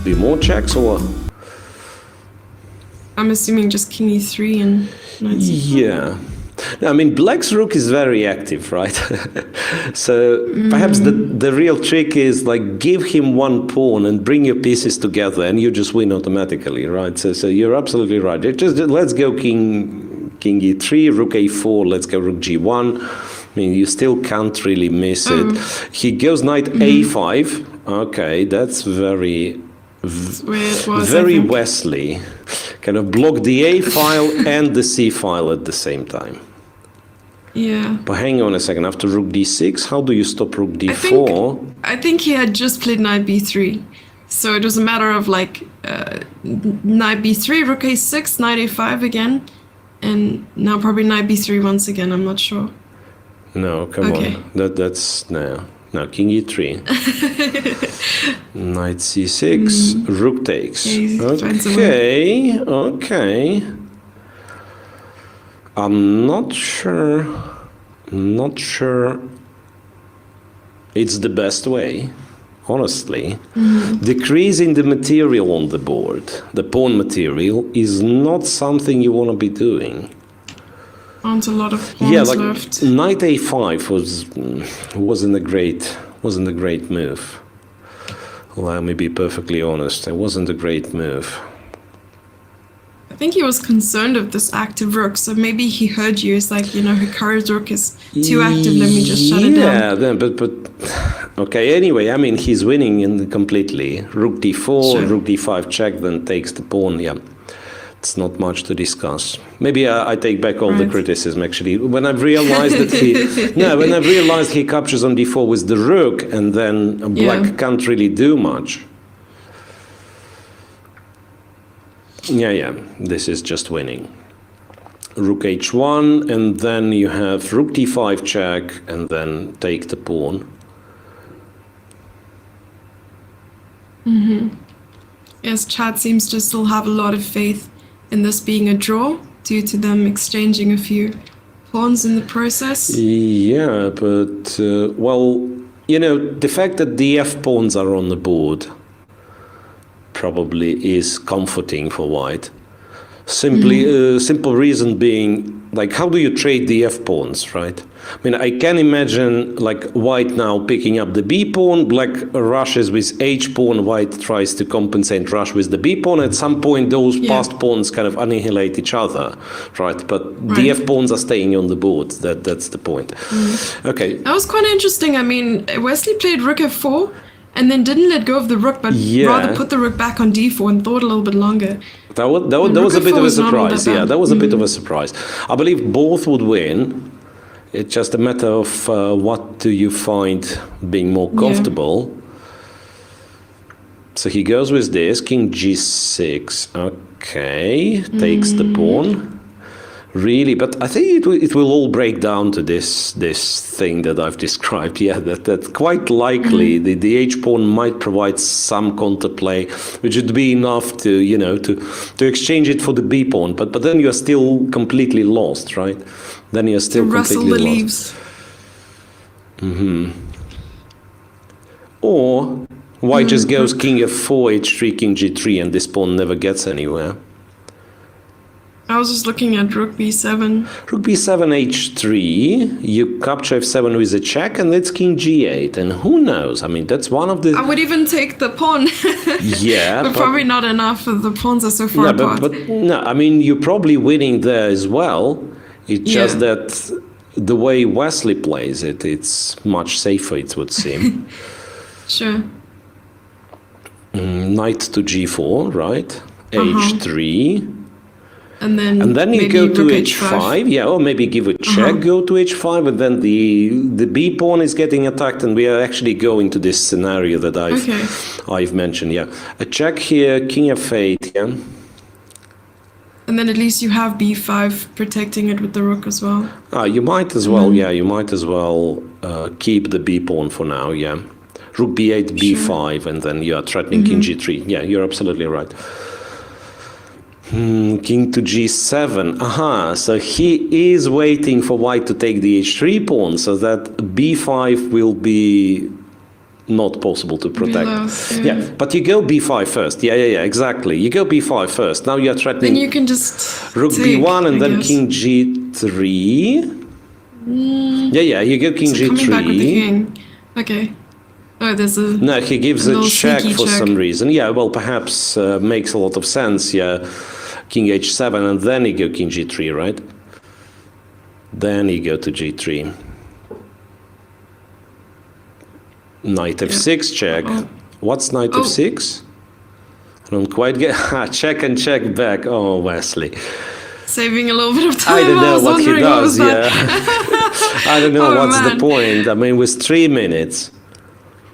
Be more checks or? I'm assuming just king e3 and knight c5. Yeah. I mean, black's rook is very active, right? So perhaps the real trick is like give him one pawn and bring your pieces together and you just win automatically, right? So you're absolutely right. Just let's go king e3, rook a4, let's go rook g1. I mean, you still can't really miss it. He goes knight a5. Okay, that's very Wesley. Kind of block the A file and the C file at the same time. Yeah. But hang on a second, after rook d6, how do you stop rook d4? I think he had just played knight b3. So it was a matter of like knight b3, rook a6, knight a5 again. And now probably knight b3 once again, I'm not sure. No, come on. That's no. Now king e3. Knight c6, rook takes. Okay. I'm not sure it's the best way, honestly. Decreasing the material on the board, the pawn material, is not something you want to be doing. Aren't a lot of pawns left. Knight a5 wasn't a great move. Let me be perfectly honest, it wasn't a great move. I think he was concerned of this active rook, so maybe he heard you. It's like, Hikaru's rook is too active, let me just shut it down. Yeah, but okay, anyway, I mean, he's winning completely. Rook d4, rook d5 check, then takes the pawn, yeah. It's not much to discuss. Maybe I take back all the criticism, actually. When I've realized that he captures on d4 with the rook, and then black can't really do much. Yeah, this is just winning. Rook h1, and then you have rook d5 check, and then take the pawn. Yes, Chad seems to still have a lot of faith in this being a draw, due to them exchanging a few pawns in the process. Yeah, but, the fact that the f-pawns are on the board probably is comforting for white. Simple reason being, like, how do you trade the f-pawns, right? I mean, I can imagine, like, white now picking up the b-pawn, black rushes with h-pawn, white tries to compensate, rush with the b-pawn. At some point, those passed pawns kind of annihilate each other, right? But the f-pawns are staying on the board. That's the point. Okay. That was quite interesting. I mean, Wesley played rook f4, and then didn't let go of the rook, but rather put the rook back on d4 and thought a little bit longer. That was a bit of a surprise. Yeah, that was a bit of a surprise. I believe both would win. It's just a matter of what do you find being more comfortable. So he goes with this, king g6. Okay, takes the pawn. Really, but I think it will all break down to this thing that I've described. Yeah, that quite likely the h-pawn might provide some counterplay, which would be enough to to exchange it for the b-pawn. But then you're still completely lost, right? Then you're still completely lost. Or white just goes king f4, h3, king g3, and this pawn never gets anywhere. I was just looking at rook b7. Rook b7, h3, you capture f7 with a check, and it's king g8. And who knows? I mean, that's one of the... I would even take the pawn. Yeah. but probably not enough. The pawns are so far apart. But no, I mean, you're probably winning there as well. It's just that the way Wesley plays it, it's much safer, it would seem. Sure. Knight to g4, right? h3. And then you go to h5, or maybe give a check, go to h5, and then the b pawn is getting attacked, and we are actually going to this scenario that I've mentioned. A check here, king f8, and then at least you have b5 protecting it with the rook as well. You might as well, you might as well keep the b pawn for now. Rook b8, b5, and then you are threatening king g3. Yeah, you're absolutely right. King to g7. So he is waiting for white to take the h3 pawn, so that b5 will be not possible to protect. lost, yeah. But you go b5 first. Yeah, exactly. You go b5 first. Now you're threatening Then you can just rook take, b1 and I then guess. king g3. Yeah, you go king So g3. coming back with the king. Okay. Oh, there's a No, he gives a little check sneaky for check. some reason. Yeah, well, perhaps makes a lot of sense. Yeah, king h7 and then you go king g3, right? Then you go to g3. Knight f6 check. What's knight f6? I don't quite get... check and check back. Oh, Wesley. Saving a little bit of time. I don't know was what he wondering does, what was yeah. that. I don't know Oh, what's the man. point. I mean, with 3 minutes.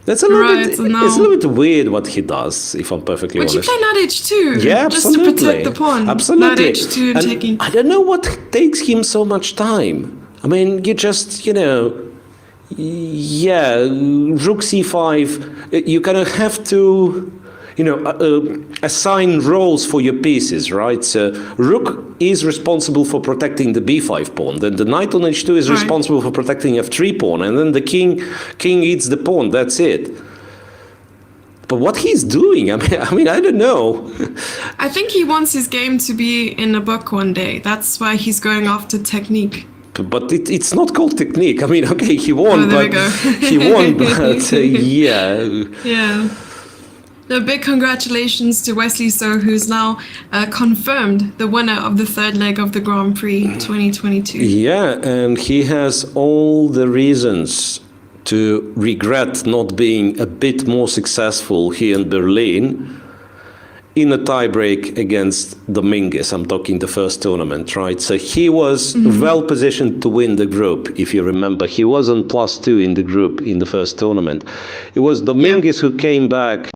That's a little Right, bit... so now- It's a little bit weird what he does, if I'm perfectly But you honest. play knight h2. Yeah, Just absolutely. to protect the pawn. Absolutely. Knight h2 and taking. I don't know what takes him so much time. I mean, you just, yeah, rook c5, you kind of have to, assign roles for your pieces, right? So rook is responsible for protecting the b5 pawn, then the knight on h2 is Right. responsible for protecting f3 pawn, and then the king eats the pawn, that's it. But what he's doing, I mean, I don't know. I think he wants his game to be in a book one day. That's why he's going after technique. But it's not called technique. I mean, okay, he won, Oh, there we but go. he won, but yeah. Yeah. A big congratulations to Wesley So, who's now confirmed the winner of the third leg of the Grand Prix 2022. Yeah, and he has all the reasons to regret not being a bit more successful here in Berlin in a tiebreak against Dominguez. I'm talking the first tournament, right? So he was well positioned to win the group, if you remember. He was on +2 in the group in the first tournament. It was Dominguez who came back.